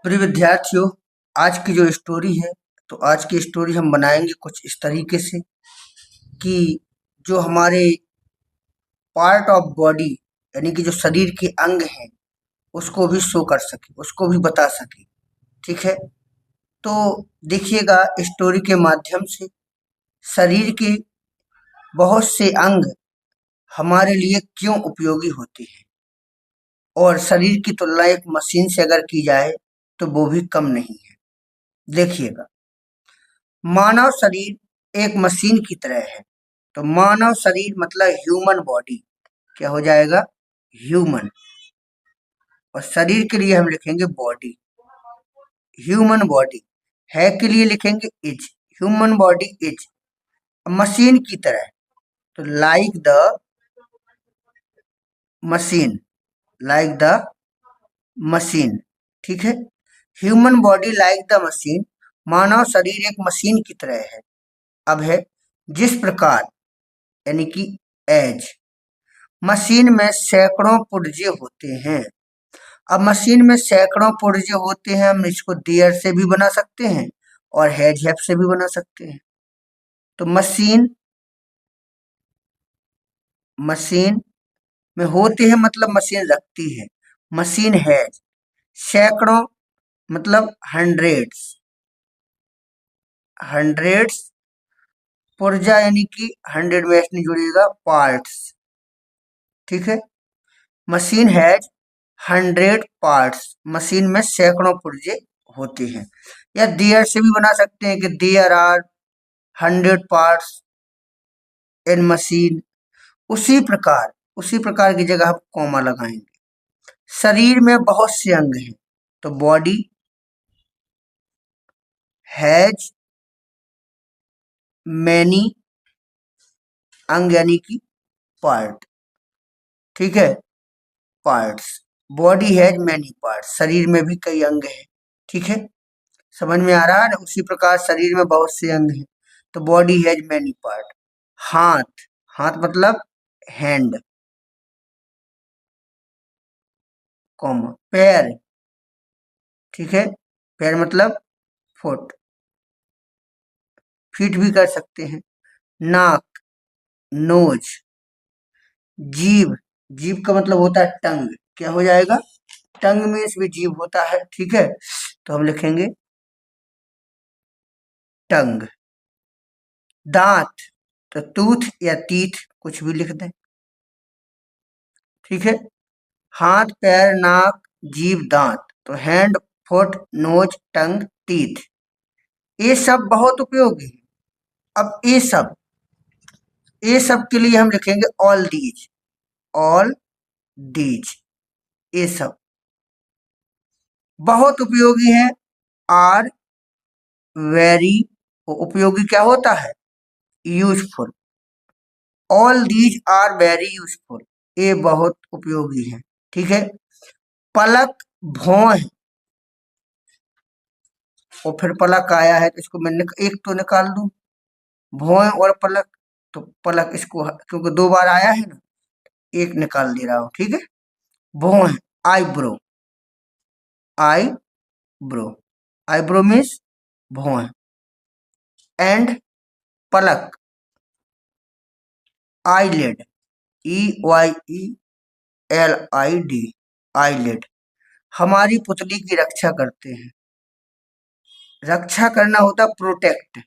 प्रिय विद्यार्थियों, आज की जो स्टोरी है, तो आज की स्टोरी हम बनाएंगे कुछ इस तरीके से कि जो हमारे पार्ट ऑफ बॉडी यानी कि जो शरीर के अंग हैं, उसको भी शो कर सके, उसको भी बता सके। ठीक है, तो देखिएगा स्टोरी के माध्यम से शरीर के बहुत से अंग हमारे लिए क्यों उपयोगी होते हैं और शरीर की तुलना एक मशीन से अगर की जाए तो वो भी कम नहीं है। देखिएगा, मानव शरीर एक मशीन की तरह है। तो मानव शरीर मतलब ह्यूमन बॉडी क्या हो जाएगा? ह्यूमन। और शरीर के लिए हम लिखेंगे बॉडी। ह्यूमन बॉडी है के लिए लिखेंगे is. Human body is machine की तरह। तो like the machine, like the machine. ठीक है, human body like the machine, मानव शरीर एक मशीन की तरह है। अब है जिस प्रकार, यानी कि एज मशीन में सैकड़ों पुर्जे होते हैं। अब मशीन में सैकड़ों पुर्जे होते हैं, हम इसको देयर से भी बना सकते हैं और हैज हैव से भी बना सकते हैं। तो मशीन, मशीन में होते हैं मतलब मशीन रखती है। मशीन हैज, सैकड़ों मतलब हंड्रेड्स, हंड्रेड्स पुर्जा यानी कि 100 में एस नहीं जुड़ेगा, पार्ट्स। ठीक है, मशीन हैज 100 पार्ट्स, मशीन में सैकड़ों पुर्जे होते हैं। या देयर से भी बना सकते हैं कि there are 100 parts in machine. उसी प्रकार की जगह आप कॉमा लगाएंगे। शरीर में बहुत से अंग हैं, तो बॉडी हैज मैनी अंग यानी कि पार्ट। ठीक है, parts, body has many parts, शरीर में भी कई अंग हैं। ठीक है, समझ में आ रहा है ना? उसी प्रकार शरीर में बहुत से अंग हैं, तो बॉडी हैज मैनी पार्ट। हाथ, हाथ मतलब हैंड, कॉमा। पैर, ठीक है, पैर मतलब फुट, फीट भी कर सकते हैं। नाक, नोज। जीभ, जीभ का मतलब होता है टंग, क्या हो जाएगा? टंग में भी जीभ होता है। ठीक है, तो हम लिखेंगे टंग। दांत, तो टूथ या टीथ कुछ भी लिख दें। ठीक है, हाथ, पैर, नाक, जीभ, दांत, तो हैंड, फुट, नोज, टंग, टीथ, ये सब बहुत उपयोगी है। अब ये सब के लिए हम लिखेंगे ऑल दीज, ऑल दीज, ये सब बहुत उपयोगी है। आर वेरी, उपयोगी क्या होता है? Useful. All these are very useful, ये बहुत उपयोगी है। ठीक है, पलक, भौं है और फिर पलक आया है तो इसको मैं एक तो निकाल दूं, भौं और पलक। तो पलक इसको क्योंकि 2 बार आया है ना, एक निकाल दे रहा हूं। ठीक है, भौं है। आईब्रो, आईब्रो, आईब्रो मीन्स भौं। एंड पलक, आईलिड, EYELID, आईलिड, हमारी पुतली की रक्षा करते हैं। रक्षा करना होता प्रोटेक्ट,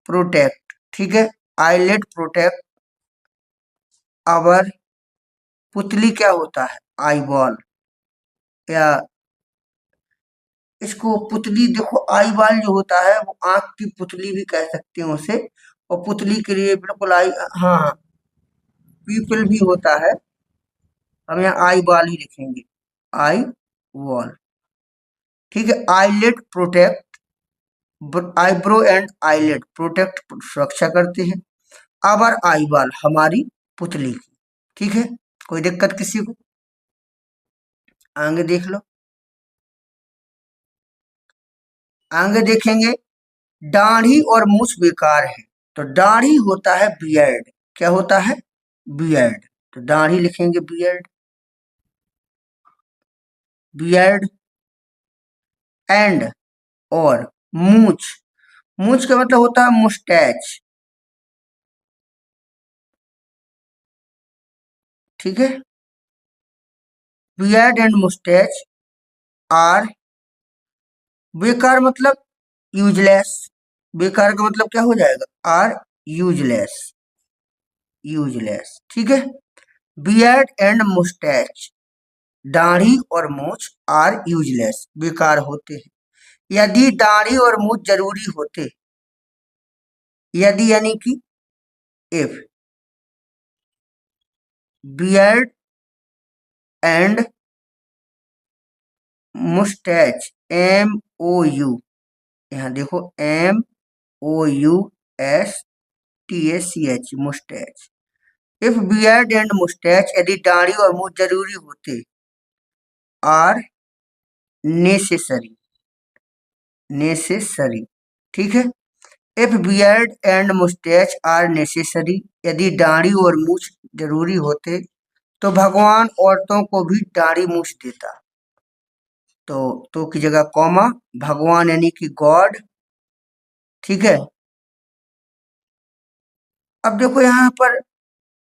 प्रोटेक्ट। ठीक है, आईलिड प्रोटेक्ट आवर, पुतली क्या होता है? आईबॉल, या इसको पुतली, देखो आई बाल जो होता है वो आंख की पुतली भी कह सकते हैं उसे। और पुतली के लिए बिल्कुल आई, हाँ, पीपल भी होता है। हम यहाँ आई बाल ही लिखेंगे, आई वॉल। ठीक है, eyelet protect, eyebrow and eyelet protect, सुरक्षा करते हैं। आवर आई बाल, हमारी पुतली की। ठीक है, कोई दिक्कत किसी को? आगे देख लो, आगे देखेंगे। दाढ़ी और मूछ बेकार है, तो दाढ़ी होता है बियर्ड, क्या होता है? बियर्ड, तो दाढ़ी लिखेंगे बियर्ड, बियर्ड। एंड और मूछ, मूछ का मतलब होता है मुस्टैच, ठीक है। बियर्ड एंड मुस्टैच आर, बेकार मतलब यूजलेस, बेकार का मतलब क्या हो जाएगा, आर यूजलेस, यूजलेस, ठीक है। बियर्ड एंड मुस्टैच, दाढ़ी और मूछ आर यूजलेस, बेकार होते हैं। यदि दाढ़ी और मूछ जरूरी होते, यदि यानी कि if beard and mustache, M O U, यहाँ देखो M O U S T A C H, mustache. If beard and mustache, यदि दाढ़ी और मूछ जरूरी होते, आर नेसेसरी, नेसेसरी, ठीक है। If beard and mustache are necessary, यदि दाढ़ी और मूछ जरूरी होते, तो भगवान औरतों को भी दाढ़ी मूछ देता। तो की जगह कॉमा, भगवान यानी कि गॉड, ठीक है। अब देखो यहाँ पर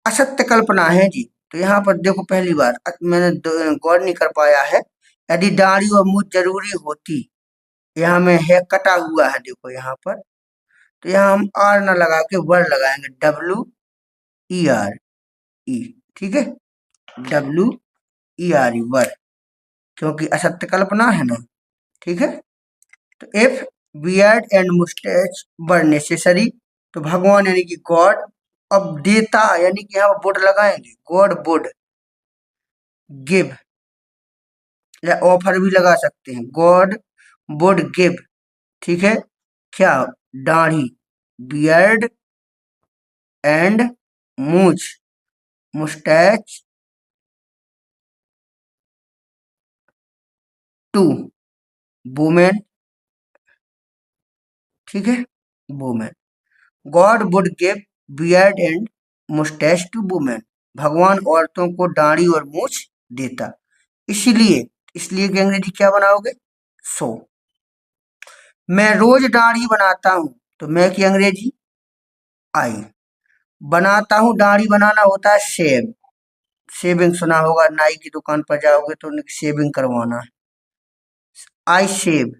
असत्य कल्पना है जी, तो यहाँ पर देखो पहली बार मैंने गौर नहीं कर पाया है। यदि दाढ़ी और मूछ जरूरी होती, यहाँ में है कटा हुआ है देखो यहाँ पर, तो यहाँ हम आर ना लगा के वर लगाएंगे, डब्ल्यू ई आर ई, ठीक है, डब्ल्यू ई आर ई, वर, क्योंकि असत्य कल्पना है ना, ठीक है। तो if beard and moustache were necessary, तो भगवान यानी कि गॉड, अब देता यानी कि यहाँ वुड लगाएंगे, गॉड वुड गिव, या ऑफर भी लगा सकते हैं, गॉड वुड गिव, ठीक है, क्या, दाढ़ी, बियर्ड एंड मूछ, मुस्टैच टू वुमेन, ठीक है, women, god would give beard and mustache to women, भगवान औरतों को दाढ़ी और मूछ देता। इसलिए, इसलिए की अंग्रेजी क्या बनाओगे, सो। मैं रोज दाढ़ी बनाता हूं, तो मैं की अंग्रेजी आई। बनाता हूं, दाढ़ी बनाना होता है शेव, शेविंग सुना होगा, नाई की दुकान पर जाओगे तो उन्हें शेविंग करवाना है, आई शेव,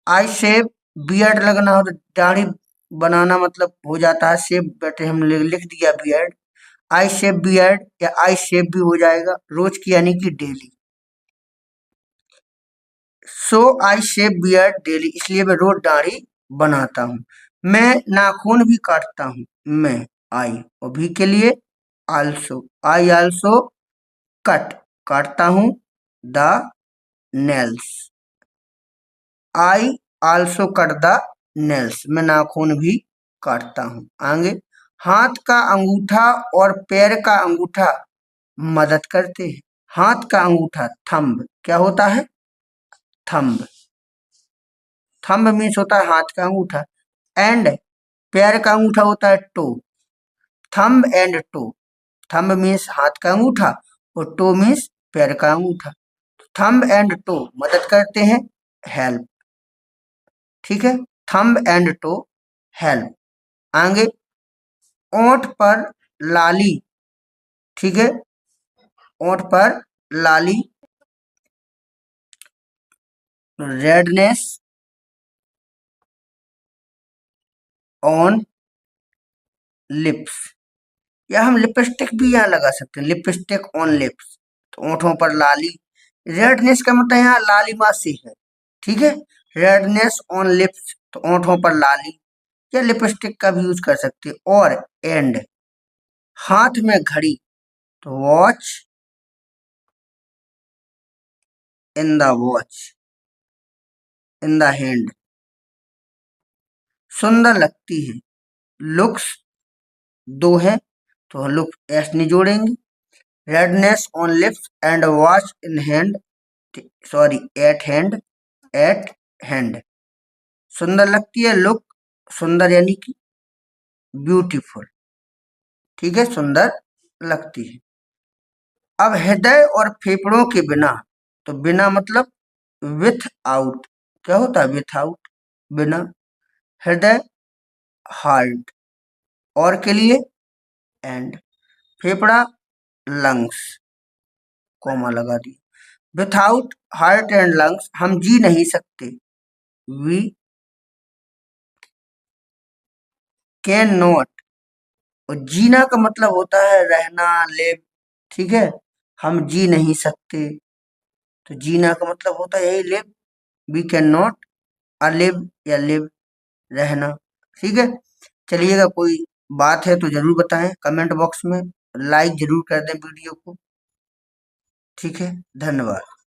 आई शेव। बियर्ड लगना हो तो दाढ़ी बनाना मतलब हो जाता है शेव, बैठे हमने लिख दिया बियर्ड, आई शेव बियर्ड या आई शेव भी हो जाएगा, रोज की यानी कि डेली। सो आई शेव बियर्ड डेली, इसलिए मैं रोज दाढ़ी बनाता हूँ। मैं नाखून भी काटता हूँ, मैं, आई, और भी के लिए आल्सो, आई आल्सो कट, काटता हूँ, the nails, I also cut the nails, मैं नाखून भी काटता हूँ। आगे, हाथ का अंगूठा और पैर का अंगूठा मदद करते हैं। हाथ का अंगूठा थंब क्या होता है, थंब, थंब मीन्स होता है हाथ का अंगूठा, एंड पैर का अंगूठा होता है toe, thumb and toe, thumb means हाथ का अंगूठा और टो मीन्स पैर का अंगूठा, थंब एंड टो मदद करते हैं, हेल्प, ठीक है, थंब एंड टो हेल्प। आगे, ओंठ पर लाली, ठीक है, ओंठ पर लाली, रेडनेस ऑन लिप्स, या हम लिपस्टिक भी यहाँ लगा सकते हैं, लिपस्टिक ऑन लिप्स, तो ओंठों पर लाली, रेडनेस का मतलब यहाँ लालिमा से है, ठीक है, रेडनेस ऑन लिप्स, तो ओंठों पर लाली, या लिपस्टिक का भी यूज कर सकते हैं। और एंड, हाथ में घड़ी, तो watch in the watch, in the hand, सुंदर लगती है, लुक्स दो है तो लुक एस नहीं जोड़ेंगे, redness on lips and watch in hand, sorry eight hand, eight hand, सुंदर लगती है, लुक, सुंदर यानी कि ब्यूटीफुल, ठीक है, सुंदर लगती है। अब हृदय और फेफड़ों के बिना, तो बिना मतलब विथ आउट, क्या होता है विथ आउट, बिना, हृदय हार्ट, और के लिए एंड, फेफड़ा लंग्स, कॉमा लगा दी, विथआउट हार्ट एंड लंग्स हम जी नहीं सकते, वी कैन नॉट, और जीना का मतलब होता है रहना, लिव, ठीक है, हम जी नहीं सकते, तो जीना का मतलब होता है यही live, we can not, live या लिव रहना, ठीक है। चलिएगा, कोई बात है तो जरूर बताएं कमेंट बॉक्स में, लाइक जरूर कर दें वीडियो को, ठीक है, धन्यवाद।